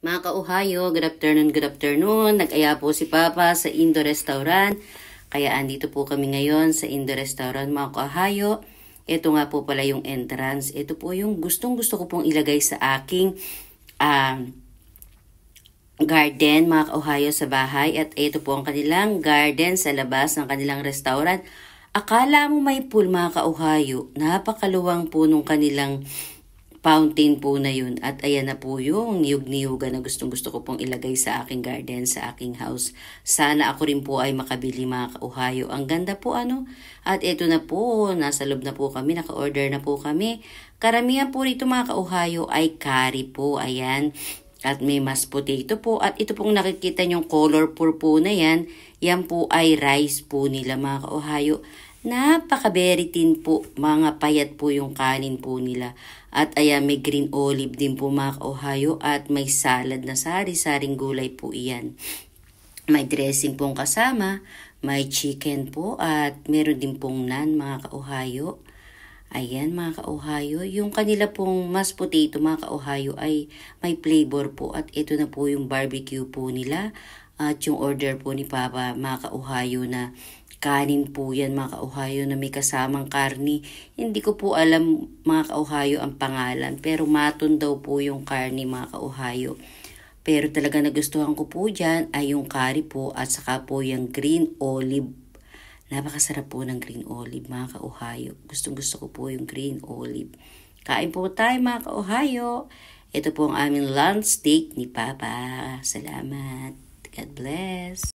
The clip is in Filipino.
Mga ka-Ohio, good afternoon, good afternoon. Nag-aya po si Papa sa Indo Restaurant. Kaya andito po kami ngayon sa Indo Restaurant, mga ka-Ohio. Ito nga po pala yung entrance. Ito po yung gustong-gusto ko pong ilagay sa aking garden, mga ka-Ohio, sa bahay. At ito po ang kanilang garden sa labas ng kanilang restaurant. Akala mo may pool, mga ka-Ohio. Napakaluwang po nung kanilang fountain po na yun. At ayan na po yung niyog-niyugan na gustong-gusto ko pong ilagay sa aking garden, sa aking house. Sana ako rin po ay makabili, mga ka-Ohio. Ang ganda po ano. At ito na po, nasa loob na po kami, naka-order na po kami. Karamihan po rito, mga ka-Ohio, ay curry po. Ayan. At may mashed potato po. At ito pong nakikita nyong colorful po na yan. Yan po ay rice po nila, mga ka-Ohio. Napaka-very thin po, mga payat po yung kanin po nila. At ayan, may green olive din po, mga ka-Ohio. At may salad na sari-saring gulay po iyan. May dressing pong kasama, may chicken po at meron din pong naan, mga ka-Ohio. Ayan, mga ka-Ohio, yung kanila pong mashed potato, mga ka-Ohio, ay may flavor po. At ito na po yung barbecue po nila. At yung order po ni Papa, mga ka-Ohio, na kanin po yan, mga ka-Ohio, na may kasamang karni. Hindi ko po alam, mga ka-Ohio, ang pangalan. Pero maton daw po yung karni, mga ka-Ohio. Pero talaga nagustuhan ko po dyan ay yung curry po at saka po yung green olive. Napakasarap po ng green olive, mga ka-Ohio. Gustong-gusto ko po yung green olive. Kain po tayo, mga ka-Ohio. Ito po ang aming lunch steak ni Papa. Salamat. God bless.